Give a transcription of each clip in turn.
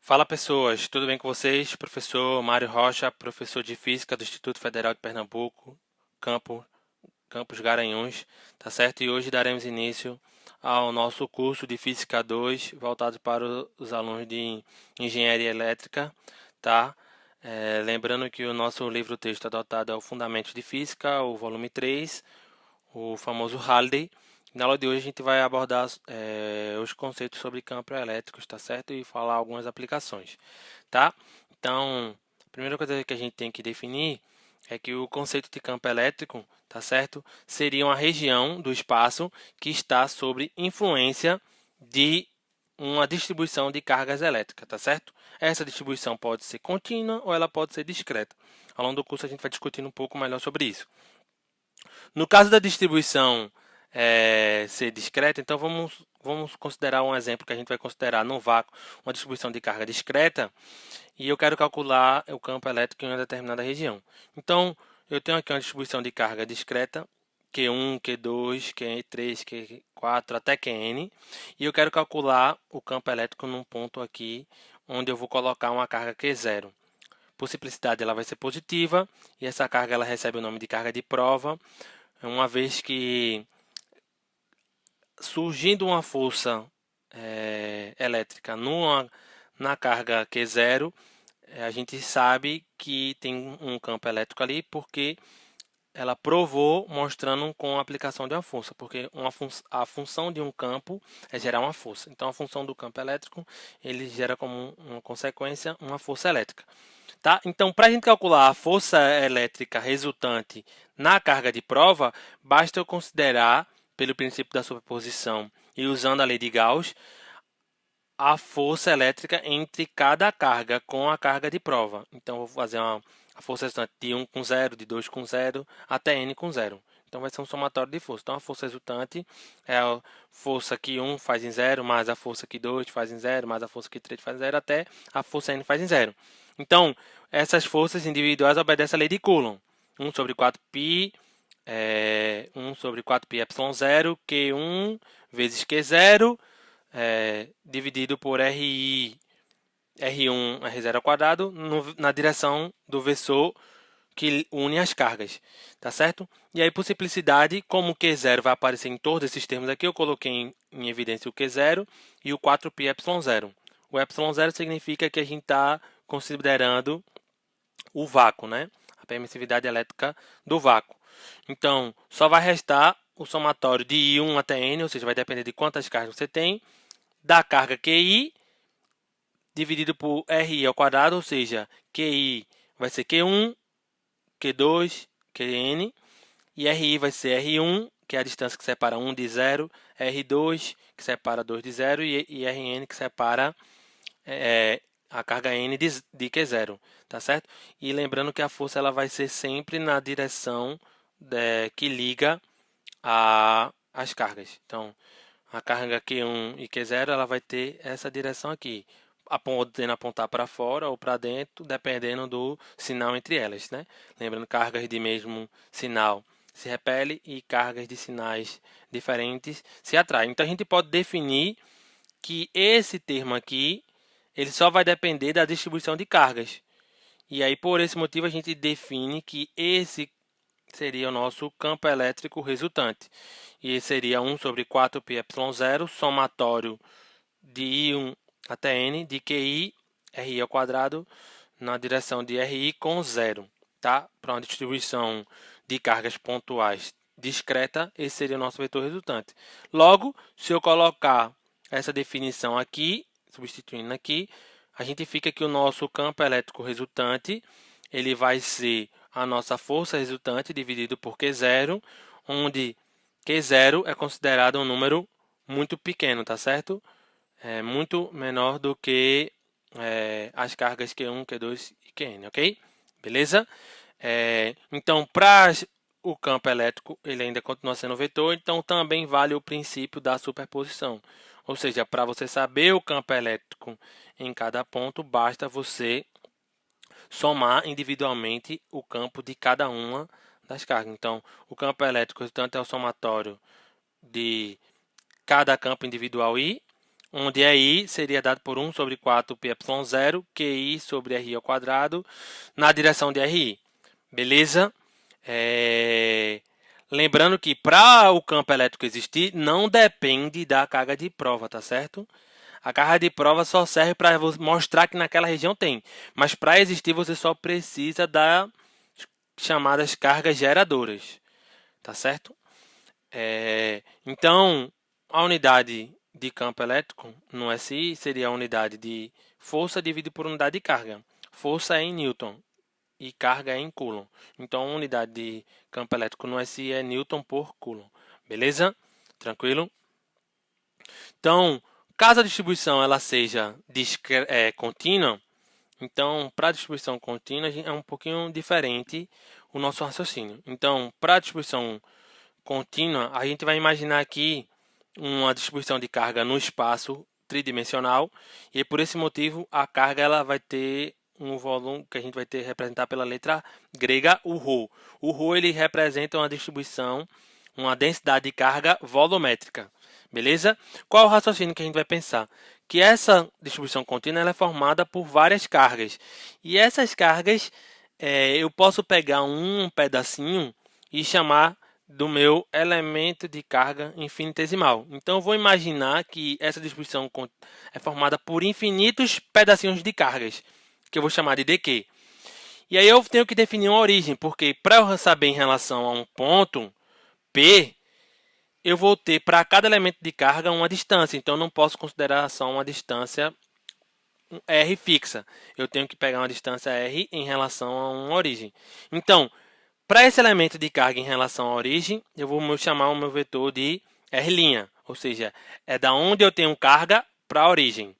Fala pessoas, tudo bem com vocês? Professor Mário Rocha, professor de Física do Instituto Federal de Pernambuco, Campo, Campos Garanhuns, tá certo? E hoje daremos início ao nosso curso de Física 2, voltado para os alunos de Engenharia Elétrica, tá? Lembrando que o nosso livro-texto adotado é o Fundamentos de Física, o volume 3, o famoso Halliday. Na aula de hoje a gente vai abordar os conceitos sobre campos elétricos, tá certo? E falar algumas aplicações, tá? Então, a primeira coisa que a gente tem que definir é que o conceito de campo elétrico, tá certo? Seria uma região do espaço que está sob influência de uma distribuição de cargas elétricas, tá certo? Essa distribuição pode ser contínua ou ela pode ser discreta. Ao longo do curso a gente vai discutindo um pouco melhor sobre isso. No caso da distribuição ser discreta, então vamos considerar um exemplo que a gente vai considerar no vácuo uma distribuição de carga discreta e eu quero calcular o campo elétrico em uma determinada região. Então, eu tenho aqui uma distribuição de carga discreta, Q1, Q2, Q3, Q4 até Qn, e eu quero calcular o campo elétrico num ponto aqui onde eu vou colocar uma carga Q0. Por simplicidade, ela vai ser positiva e essa carga ela recebe o nome de carga de prova, uma vez que surgindo uma força elétrica na carga Q0, a gente sabe que tem um campo elétrico ali porque ela provou mostrando com a aplicação de uma força, porque a função de um campo é gerar uma força. Então a função do campo elétrico ele gera como uma consequência uma força elétrica. Tá? Então, para a gente calcular a força elétrica resultante na carga de prova, basta eu considerar, pelo princípio da superposição e usando a lei de Gauss, a força elétrica entre cada carga com a carga de prova. Então, eu vou fazer a força resultante de 1 com 0, de 2 com 0, até n com 0. Então, vai ser um somatório de força. Então, a força resultante é a força que 1 faz em 0, mais a força que 2 faz em 0, mais a força que 3 faz em 0, até a força n faz em 0. Então, essas forças individuais obedecem à lei de Coulomb. 1 sobre 4π, 1 sobre 4π epsilon 0, Q1 vezes Q0, dividido por RI, R1, R0 ao quadrado, na direção do vetor que une as cargas, tá certo? E aí, por simplicidade, como o Q0 vai aparecer em todos esses termos aqui, eu coloquei em evidência o Q0 e o 4π epsilon 0. O epsilon 0 significa que a gente está considerando o vácuo, né? A permissividade elétrica do vácuo. Então, só vai restar o somatório de I1 até N, ou seja, vai depender de quantas cargas você tem, da carga QI dividido por RI ao quadrado, ou seja, QI vai ser Q1, Q2, Qn, e RI vai ser R1, que é a distância que separa 1 de 0, R2, que separa 2 de 0, e Rn, que separa a carga N de Q0, tá certo? E lembrando que a força ela vai ser sempre na direção que liga as cargas. Então, a carga Q1 e Q0 ela vai ter essa direção aqui, podendo apontar para fora ou para dentro, dependendo do sinal entre elas, né? Lembrando, cargas de mesmo sinal se repelem e cargas de sinais diferentes se atraem. Então, a gente pode definir que esse termo aqui ele só vai depender da distribuição de cargas. E aí, por esse motivo, a gente define que esse seria o nosso campo elétrico resultante. E seria 1 sobre 4π epsilon 0, somatório de I1 até N, de QI, RI ao quadrado, na direção de RI com 0. Tá? Para uma distribuição de cargas pontuais discreta, esse seria o nosso vetor resultante. Logo, se eu colocar essa definição aqui, substituindo aqui, a gente fica que o nosso campo elétrico resultante ele vai ser a nossa força resultante dividido por Q0, onde Q0 é considerado um número muito pequeno, tá certo? É muito menor do que as cargas Q1, Q2 e Qn, ok? Beleza? Então, para o campo elétrico, ele ainda continua sendo vetor, então também vale o princípio da superposição. Ou seja, para você saber o campo elétrico em cada ponto, basta você somar individualmente o campo de cada uma das cargas. Então, o campo elétrico resultante é o somatório de cada campo individual I, onde I seria dado por 1 sobre 4 πε0, QI sobre RI ao quadrado, na direção de RI. Beleza? Lembrando que para o campo elétrico existir, não depende da carga de prova, tá certo? A carga de prova só serve para mostrar que naquela região tem. Mas para existir, você só precisa das chamadas cargas geradoras, tá certo? Então, a unidade de campo elétrico no SI seria a unidade de força dividida por unidade de carga. Força é em Newton e carga é em Coulomb. Então, a unidade de campo elétrico no SI é Newton por Coulomb. Beleza? Tranquilo? Então, caso a distribuição ela seja contínua, então, para a distribuição contínua é um pouquinho diferente o nosso raciocínio. Então, para a distribuição contínua, a gente vai imaginar aqui uma distribuição de carga no espaço tridimensional e por esse motivo a carga ela vai ter um volume que a gente vai ter representar pela letra grega, o ρ. O ρ ele representa uma distribuição, uma densidade de carga volumétrica. Beleza? Qual é o raciocínio que a gente vai pensar? Que essa distribuição contínua ela é formada por várias cargas. E essas cargas, eu posso pegar um pedacinho e chamar do meu elemento de carga infinitesimal. Então, eu vou imaginar que essa distribuição é formada por infinitos pedacinhos de cargas, que eu vou chamar de dq. E aí eu tenho que definir uma origem, porque para eu saber em relação a um ponto P, eu vou ter para cada elemento de carga uma distância. Então, eu não posso considerar só uma distância R fixa. Eu tenho que pegar uma distância R em relação a uma origem. Então, para esse elemento de carga em relação à origem, eu vou chamar o meu vetor de R', ou seja, é da onde eu tenho carga para a origem.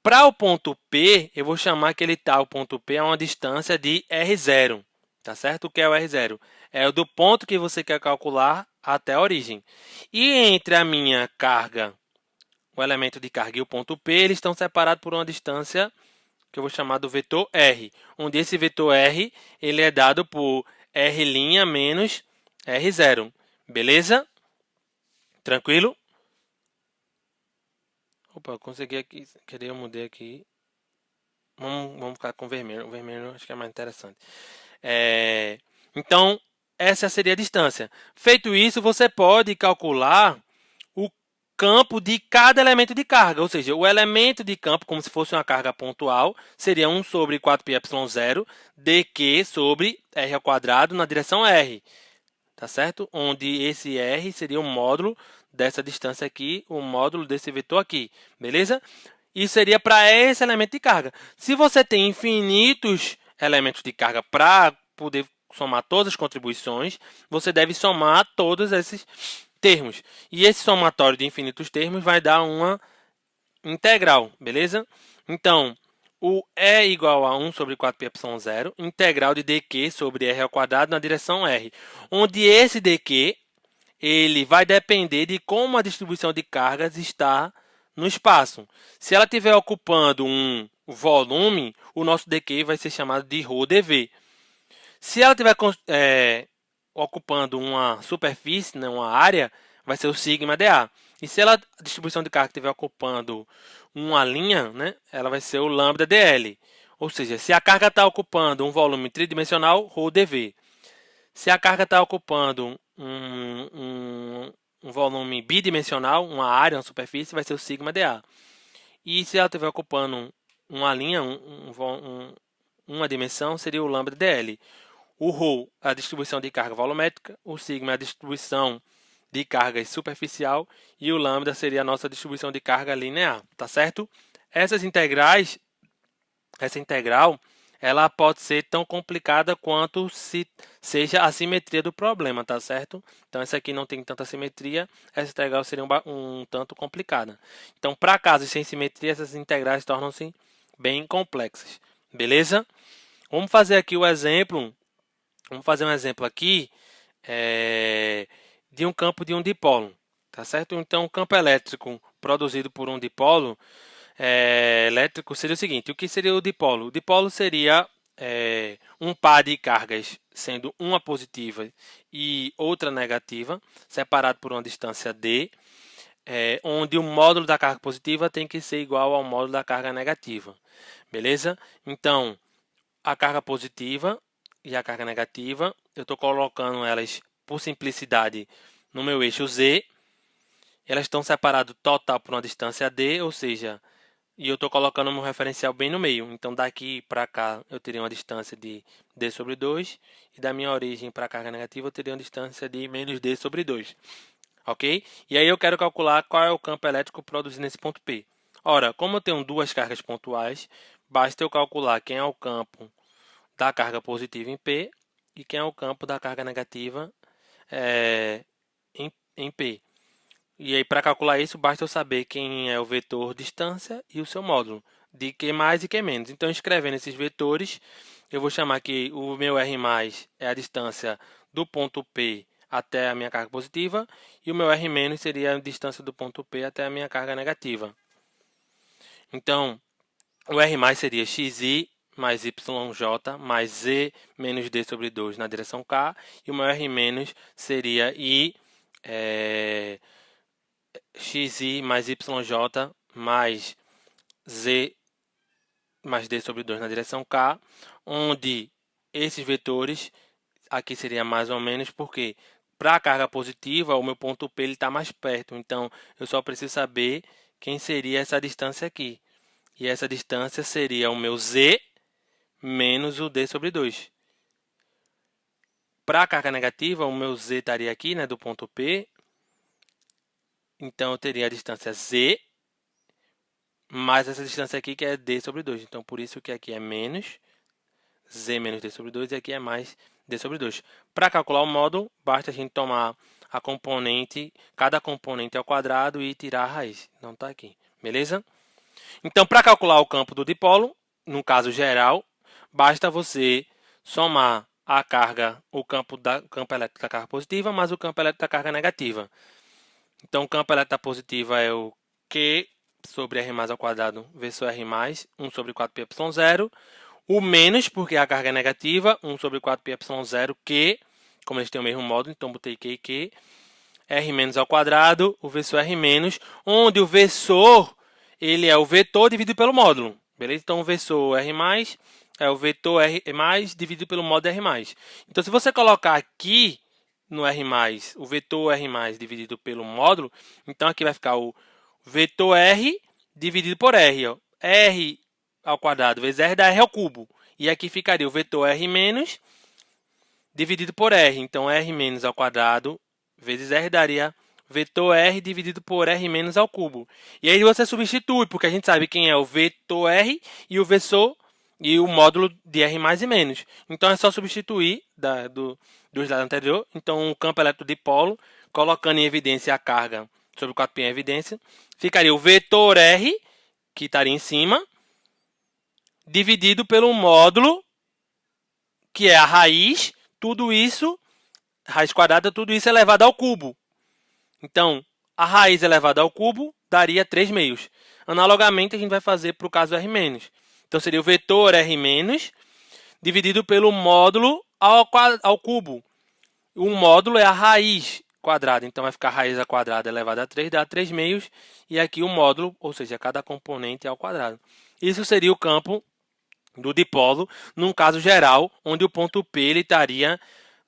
Para o ponto P, eu vou chamar que ele o ponto P a uma distância de R0. Tá certo? O que é o R0? É o do ponto que você quer calcular até a origem. E entre a minha carga, o elemento de carga e o ponto P, eles estão separados por uma distância que eu vou chamar do vetor R, onde esse vetor R ele é dado por R' menos R0. Beleza? Tranquilo? Opa, eu consegui aqui, queria mudar aqui. Vamos ficar com vermelho. O vermelho acho que é mais interessante. Então, essa seria a distância. Feito isso, você pode calcular o campo de cada elemento de carga, ou seja, o elemento de campo, como se fosse uma carga pontual, seria 1 sobre 4πε0 dq sobre r ao quadrado na direção r, tá certo? Onde esse r seria o módulo dessa distância aqui, o módulo desse vetor aqui, beleza? Isso seria para esse elemento de carga. Se você tem infinitos elementos de carga para poder somar todas as contribuições, você deve somar todos esses termos. E esse somatório de infinitos termos vai dar uma integral, beleza? Então, o E igual a 1 sobre 4πε0, integral de dq sobre r ao quadrado na direção r, onde esse dq ele vai depender de como a distribuição de cargas está no espaço. Se ela estiver ocupando um volume, o nosso dq vai ser chamado de ρdv. Se ela estiver ocupando uma superfície, né, uma área, vai ser o sigma dA. E se a distribuição de carga estiver ocupando uma linha, né, ela vai ser o lambda dL. Ou seja, se a carga está ocupando um volume tridimensional, ρdv. Se a carga está ocupando um volume bidimensional, uma área, uma superfície, vai ser o sigma dA. E se ela estiver ocupando uma linha, uma dimensão, seria o lambda dL. O ρ é a distribuição de carga volumétrica, o sigma é a distribuição de carga superficial e o lambda seria a nossa distribuição de carga linear, tá certo? Essa integral, ela pode ser tão complicada quanto se seja a simetria do problema, tá certo? Então, essa aqui não tem tanta simetria, essa integral seria um tanto complicada. Então, para casos sem simetria, essas integrais tornam-se bem complexas, beleza? Vamos fazer aqui o exemplo. Vamos fazer um exemplo aqui de um campo de um dipolo, tá certo? Então, o campo elétrico produzido por um dipolo elétrico seria o seguinte: o que seria o dipolo? O dipolo seria um par de cargas, sendo uma positiva e outra negativa, separado por uma distância d. onde o módulo da carga positiva tem que ser igual ao módulo da carga negativa. Beleza? Então, a carga positiva e a carga negativa, eu estou colocando elas, por simplicidade, no meu eixo Z. Elas estão separadas total por uma distância D, ou seja, e eu estou colocando um referencial bem no meio. Então, daqui para cá, eu teria uma distância de D sobre 2. E da minha origem para a carga negativa, eu teria uma distância de menos D sobre 2. Ok? E aí eu quero calcular qual é o campo elétrico produzido nesse ponto P. Ora, como eu tenho duas cargas pontuais, basta eu calcular quem é o campo da carga positiva em P e quem é o campo da carga negativa em P. E aí, para calcular isso, basta eu saber quem é o vetor distância e o seu módulo, de Q mais e Q menos. Então, escrevendo esses vetores, eu vou chamar que o meu R mais é a distância do ponto P até a minha carga positiva, e o meu R menos seria a distância do ponto P até a minha carga negativa. Então, o R mais seria xi mais yj mais z menos d sobre 2 na direção K, e o meu R menos seria i xi mais yj mais z mais d sobre 2 na direção K, onde esses vetores aqui seria mais ou menos porque para a carga positiva o meu ponto P está mais perto, então eu só preciso saber quem seria essa distância aqui. E essa distância seria o meu z menos o d sobre 2. Para a carga negativa, o meu z estaria aqui, né, do ponto P. Então, eu teria a distância z mais essa distância aqui, que é d sobre 2. Então, por isso que aqui é menos z menos d sobre 2 e aqui é mais d sobre 2. Para calcular o módulo, basta a gente tomar a componente, cada componente ao quadrado e tirar a raiz. Não está aqui, beleza? Então, para calcular o campo do dipolo, no caso geral, basta você somar a carga, o campo elétrico da carga positiva mais o campo elétrico da carga negativa. Então, o campo elétrico da positiva é o Q sobre R mais ao quadrado vezes R mais 1 sobre 4πy0. O menos, porque a carga é negativa, 1 sobre 4πy0, Q, como eles têm o mesmo módulo, então botei Q e Q. R menos ao quadrado, o vetor R menos, onde o vetor ele é o vetor dividido pelo módulo. Beleza? Então, o vetor R mais é o vetor R mais dividido pelo módulo R mais. Então, se você colocar aqui no R mais, o vetor R mais dividido pelo módulo, então aqui vai ficar o vetor R dividido por R. Ó. R ao quadrado vezes R dá R ao cubo. E aqui ficaria o vetor R menos dividido por R. Então, R menos ao quadrado vezes R daria vetor R dividido por R menos ao cubo. E aí você substitui, porque a gente sabe quem é o vetor R e o vetor e o módulo de R mais e menos. Então, é só substituir do slide anterior. Então, o campo elétrico dipolo, colocando em evidência a carga sobre o 4π em evidência, ficaria o vetor R, que estaria em cima, dividido pelo módulo, que é a raiz, tudo isso, raiz quadrada, tudo isso elevado ao cubo. Então, a raiz elevada ao cubo daria 3 meios. Analogamente, a gente vai fazer para o caso R-. Então, seria o vetor R- dividido pelo módulo ao cubo. O módulo é a raiz quadrada, então vai ficar a raiz ao quadrado elevada a 3, dá 3 meios. E aqui o módulo, ou seja, cada componente é ao quadrado. Isso seria o campo do dipolo, num caso geral, onde o ponto P ele estaria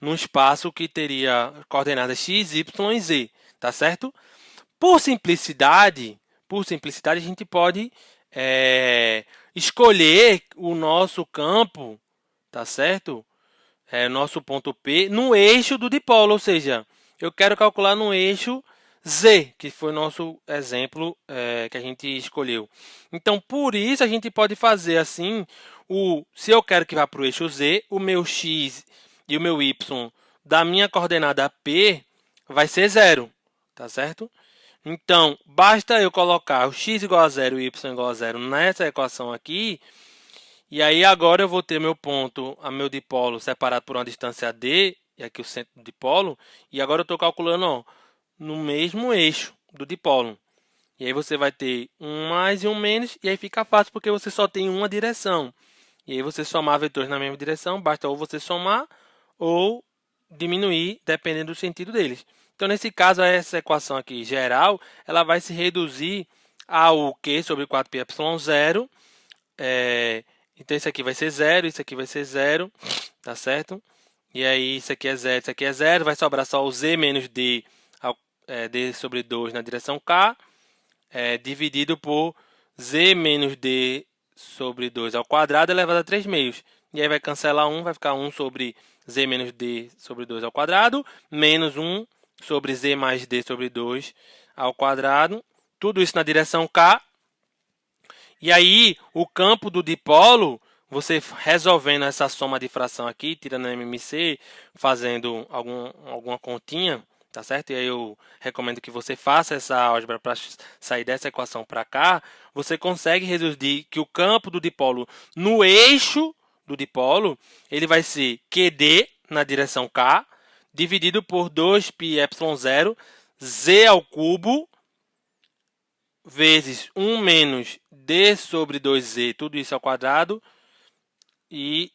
num espaço que teria coordenadas x, y e z, tá certo? Por simplicidade, a gente pode escolher o nosso campo, tá certo? Nosso ponto P no eixo do dipolo, ou seja, eu quero calcular no eixo Z, que foi o nosso exemplo que a gente escolheu. Então, por isso, a gente pode fazer assim, se eu quero que vá para o eixo Z, o meu x e o meu y da minha coordenada P vai ser 0, tá certo? Então, basta eu colocar o x igual a 0 e o y igual a 0 nessa equação aqui, e aí agora eu vou ter meu ponto, meu dipolo separado por uma distância d, e aqui o centro do dipolo, e agora eu estou calculando no mesmo eixo do dipolo. E aí você vai ter um mais e um menos, e aí fica fácil porque você só tem uma direção. E aí você somar vetores na mesma direção, basta ou você somar ou diminuir, dependendo do sentido deles. Então, nesse caso, essa equação aqui geral, ela vai se reduzir ao Q sobre 4πε0. Então, isso aqui vai ser 0, isso aqui vai ser 0, tá certo? E aí, isso aqui é 0, isso aqui é 0, vai sobrar só o z menos d, d sobre 2 na direção k, dividido por z menos d sobre 2 ao quadrado elevado a 3 meios. E aí vai cancelar 1, vai ficar 1 sobre z menos d sobre 2 ao quadrado, menos 1 sobre z mais d sobre 2 ao quadrado. Tudo isso na direção k. E aí, o campo do dipolo, você resolvendo essa soma de fração aqui, tirando a MMC, fazendo alguma continha, tá certo? E aí eu recomendo que você faça essa álgebra para sair dessa equação para cá. Você consegue reduzir que o campo do dipolo no eixo do dipolo, ele vai ser QD na direção K, dividido por 2πε0, z ao cubo, vezes 1 menos d sobre 2z, tudo isso ao quadrado, e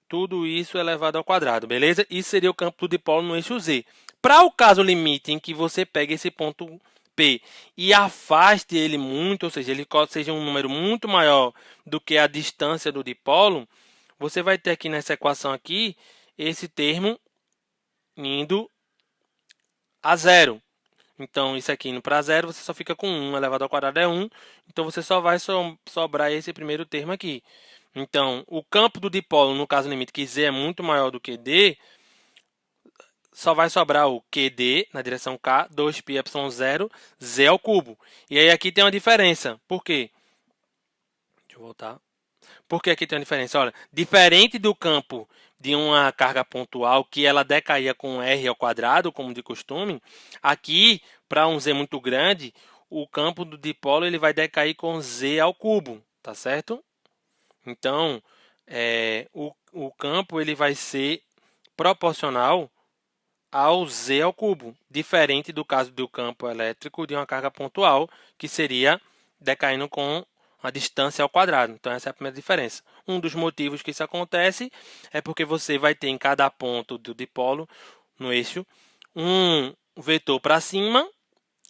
tudo isso elevado ao quadrado, beleza? Isso seria o campo do dipolo no eixo z. Para o caso limite em que você pegue esse ponto P e afaste ele muito, ou seja, ele seja um número muito maior do que a distância do dipolo, você vai ter aqui nessa equação aqui, esse termo indo a zero. Então, isso aqui indo para zero, você só fica com 1 elevado ao quadrado é 1. Então, você só vai sobrar esse primeiro termo aqui. Então, o campo do dipolo, no caso limite, que z é muito maior do que d, só vai sobrar o QD na direção K, 2πε0, z ao cubo. E aí aqui tem uma diferença. Por quê? Deixa eu voltar. Por que aqui tem uma diferença? Olha, diferente do campo de uma carga pontual que ela decaía com r ao quadrado, como de costume, aqui, para um z muito grande, o campo do dipolo ele vai decair com z ao cubo, tá certo? Então, o campo ele vai ser proporcional ao z ao cubo, diferente do caso do campo elétrico de uma carga pontual, que seria decaindo com a distância ao quadrado. Então, essa é a primeira diferença. Um dos motivos que isso acontece é porque você vai ter em cada ponto do dipolo, no eixo, um vetor para cima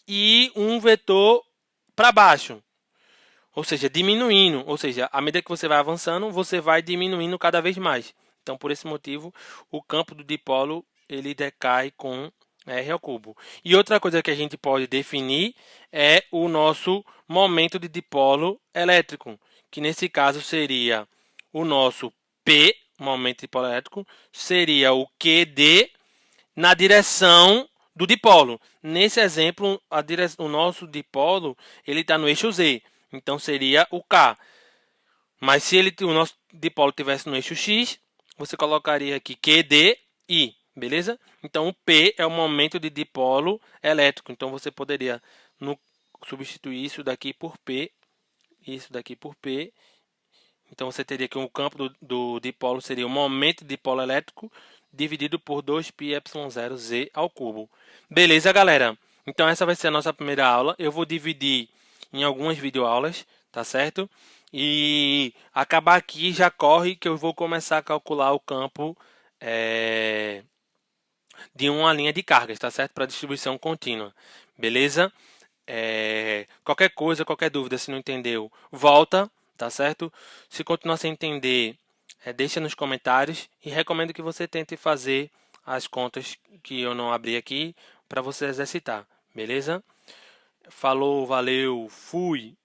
e um vetor para baixo. Ou seja, diminuindo. Ou seja, à medida que você vai avançando, você vai diminuindo cada vez mais. Então, por esse motivo, o campo do dipolo ele decai com r ao cubo. E outra coisa que a gente pode definir é o nosso momento de dipolo elétrico, que nesse caso seria o nosso P, momento de dipolo elétrico, seria o QD na direção do dipolo. Nesse exemplo, o nosso dipolo ele está no eixo Z, então seria o K. Mas se o nosso dipolo estivesse no eixo X, você colocaria aqui QDI, beleza? Então, o P é o momento de dipolo elétrico. Então, você poderia substituir isso daqui por P, isso daqui por P. Então, você teria que o campo do dipolo seria o momento de dipolo elétrico dividido por 2πε0z ao cubo. Beleza, galera? Então, essa vai ser a nossa primeira aula. Eu vou dividir em algumas videoaulas, tá certo? E acabar aqui já corre que eu vou começar a calcular o campo de uma linha de cargas, tá certo? Para distribuição contínua, beleza? Qualquer coisa, qualquer dúvida, se não entendeu, volta, tá certo? Se continuar sem entender, deixa nos comentários e recomendo que você tente fazer as contas que eu não abri aqui para você exercitar, beleza? Falou, valeu, fui!